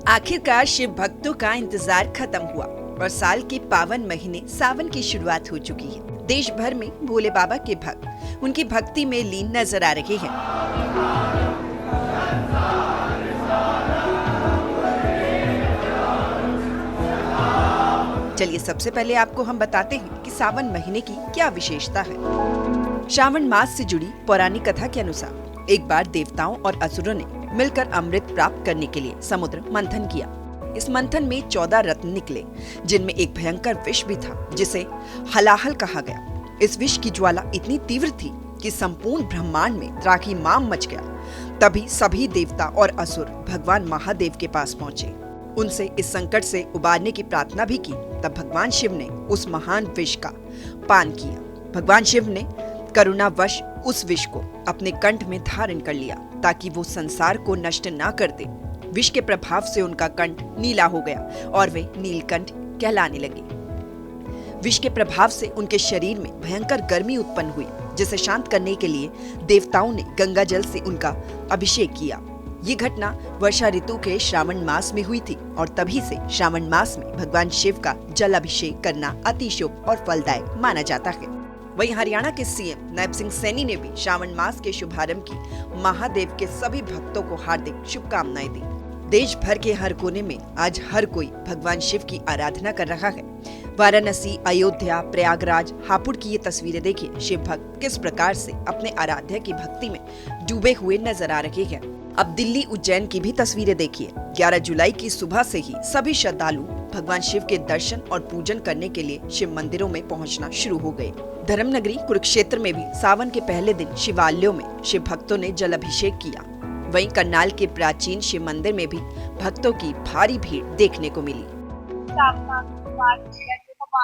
आखिरकार शिव भक्तों का इंतजार खत्म हुआ और साल के पावन महीने सावन की शुरुआत हो चुकी है। देश भर में भोले बाबा के भक्त उनकी भक्ति में लीन नजर आ रहे हैं। चलिए सबसे पहले आपको हम बताते हैं कि सावन महीने की क्या विशेषता है। श्रावण मास से जुड़ी पौराणिक कथा के अनुसार एक बार देवताओं और असुरों ने मिलकर अमृत प्राप्त करने के लिए समुद्र मंथन किया। इस मंथन में 14 रत्न निकले, जिनमें एक भयंकर विष भी था जिसे हलाहल कहा गया। इस विष की ज्वाला इतनी तीव्र थी कि संपूर्ण ब्रह्मांड में त्राहिमाम मच गया। तभी सभी देवता और असुर भगवान महादेव के पास पहुंचे, उनसे इस संकट से उबारने की प्रार्थना भी की। तब भगवान शिव ने उस महान विष का पान किया। भगवान शिव ने करुणावश उस विष को अपने कंठ में धारण कर लिया ताकि वो संसार को नष्ट ना कर दे। विष के प्रभाव से उनका कंठ नीला हो गया और वे नीलकंठ कहलाने लगे। विष के प्रभाव से उनके शरीर में भयंकर गर्मी उत्पन्न हुई, जिसे शांत करने के लिए देवताओं ने गंगा जल से उनका अभिषेक किया। ये घटना वर्षा ऋतु के श्रावण मास में हुई थी और तभी से श्रावण मास में भगवान शिव का जल अभिषेक करना अति शुभ और फलदायक माना जाता है। वहीं हरियाणा के सीएम नायब सिंह सैनी ने भी श्रावण मास के शुभारंभ की महादेव के सभी भक्तों को हार्दिक शुभकामनाएं दी। देश भर के हर कोने में आज हर कोई भगवान शिव की आराधना कर रहा है। वाराणसी, अयोध्या, प्रयागराज, हापुड़ की ये तस्वीरें देखिए। शिव भक्त किस प्रकार से अपने आराध्य की भक्ति में डूबे हुए नजर आ रहे हैं। अब दिल्ली, उज्जैन की भी तस्वीरें देखिए। 11 जुलाई की सुबह से ही सभी श्रद्धालु भगवान शिव के दर्शन और पूजन करने के लिए शिव मंदिरों में पहुंचना शुरू हो गए। धर्मनगरी कुरुक्षेत्र में भी सावन के पहले दिन शिवालयों में शिव भक्तों ने जल अभिषेक किया। वहीं करनाल के प्राचीन शिव मंदिर में भी भक्तों की भारी भीड़ देखने को मिली। भगवान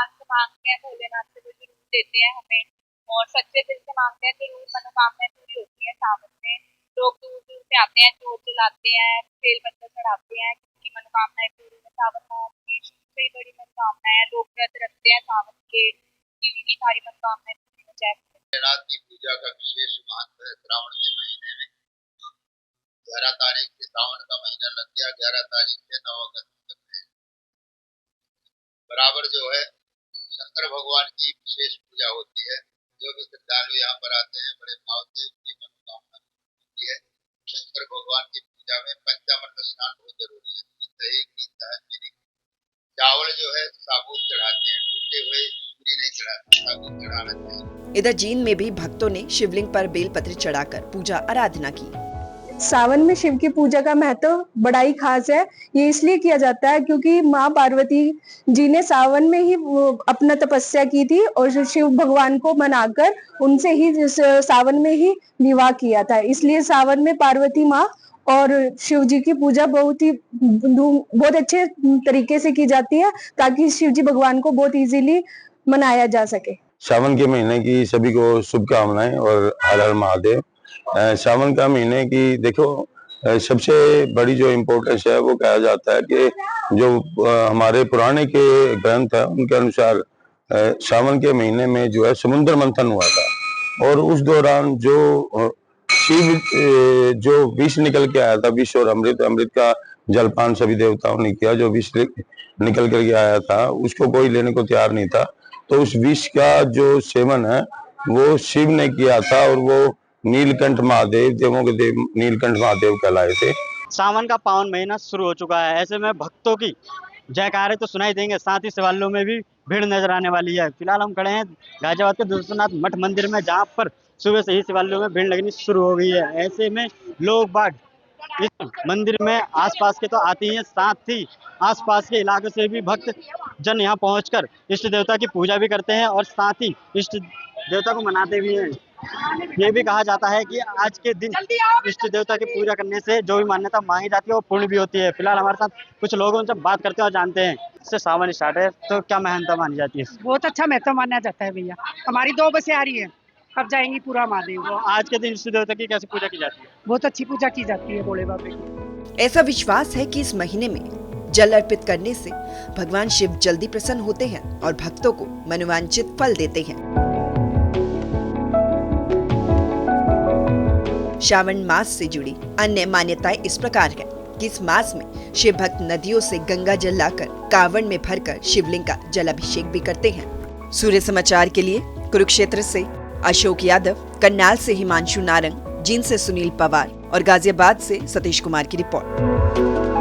से मांगते हैं, भोलेनाथ से जरूर देते हैं हमें, और सच्चे दिल से मांगते हैं जरूर मनोकामनाएं पूरी होती है। सावन में लोग दूर दूर से आते हैं, जोत जलाते हैं, बेल पत्थर चढ़ाते हैं, किसी की मनोकामनाएं पूरी में। सावन मास की सबसे बड़ी मनोकामना है, लोग व्रत रखते हैं सावन के, की सारी मनोकामनाएं पूरी हो जाए। भोलेनाथ की पूजा का विशेष महत्व है। श्रावण के महीने में 11 तारीख से सावन का महीना लग गया। 11 तारीख से 9 अगस्त तक है। बराबर जो है शंकर भगवान की विशेष पूजा होती है। जो भी श्रद्धालु यहाँ पर आते हैं बड़े भाव से उनकी मनोकामना होती है। शंकर भगवान की पूजा में पंचामृत स्नान बहुत जरूरी है। दही, घी, शहद, चीनी, चावल जो है साबुत चढ़ाते हैं, टूटे हुए पूरी नहीं चढ़ाते, साबुत चढ़ाना चाहिए। इधर जींद में भी भक्तों ने शिवलिंग पर बेलपत्र चढ़ाकर पूजा आराधना की। सावन में शिव की पूजा का महत्व बड़ा ही खास है। ये इसलिए किया जाता है क्योंकि माँ पार्वती जी ने सावन में ही अपना तपस्या की थी और शिव भगवान को मनाकर उनसे ही सावन में ही विवाह किया था। इसलिए सावन में पार्वती माँ और शिव जी की पूजा बहुत अच्छे तरीके से की जाती है ताकि शिव जी भगवान को बहुत इजीली मनाया जा सके। सावन के महीने की सभी को शुभकामनाएं और हर हर महादेव। सावन का महीने की देखो सबसे बड़ी जो इम्पोर्टेंस है वो कहा जाता है कि जो हमारे पुराने के ग्रंथ है उनके अनुसार सावन के महीने में जो है समुद्र मंथन हुआ था और उस दौरान जो शिव जो विष निकल के आया था, विष और अमृत का जलपान सभी देवताओं ने किया। जो विष निकल करके आया था उसको कोई लेने को तैयार नहीं था, तो उस विष का जो सेवन है वो शिव ने किया था और वो नीलकंठ महादेव, देवों के देव नीलकंठ महादेव कहलाए थे। सावन का पावन महीना शुरू हो चुका है, ऐसे में भक्तों की जयकारे तो सुनाई देंगे, साथ ही शिवालयों में भी भीड़ नजर आने वाली है। फिलहाल हम खड़े हैं गाजियाबाद के दुर्गानाथ मठ मंदिर में, जहां पर सुबह से ही शिवालयों में भीड़ लगनी शुरू हो गई है। ऐसे में लोग बाग इस मंदिर में आसपास के तो आती हैं, साथ ही आसपास के इलाके से भी भक्त जन यहाँ पहुंचकर इष्ट देवता की पूजा भी करते हैं और साथ ही इष्ट देवता को मनाते भी हैं। ये भी कहा जाता है कि आज के दिन इष्ट देवता की पूजा करने से जो भी मान्यता मांगी जाती है वो पूर्ण भी होती है। फिलहाल हमारे साथ कुछ लोग उनसे बात करते हैं और जानते हैं। इससे सावन स्टार्ट है तो क्या महत्ता मानी जाती है? बहुत अच्छा महत्व माना जाता है भैया। हमारी 2 बसें आ रही है, अब जाएंगी पूरा महादेव। तो आज के दिन इष्ट देवता की कैसे पूजा की जाती है? बहुत अच्छी पूजा की जाती है भोले बाबा की। ऐसा विश्वास है कि इस महीने में जल अर्पित करने से भगवान शिव जल्दी प्रसन्न होते हैं और भक्तों को मनोवांछित फल देते हैं। श्रावण मास से जुड़ी अन्य मान्यताएं इस प्रकार है। कि इस मास में शिव भक्त नदियों से गंगा जल लाकर कांवड़ में भरकर शिवलिंग का जलाभिषेक भी करते हैं। सूर्य समाचार के लिए कुरुक्षेत्र से अशोक यादव, करनाल से हिमांशु नारंग, जींद से सुनील पवार और गाजियाबाद से सतीश कुमार की रिपोर्ट।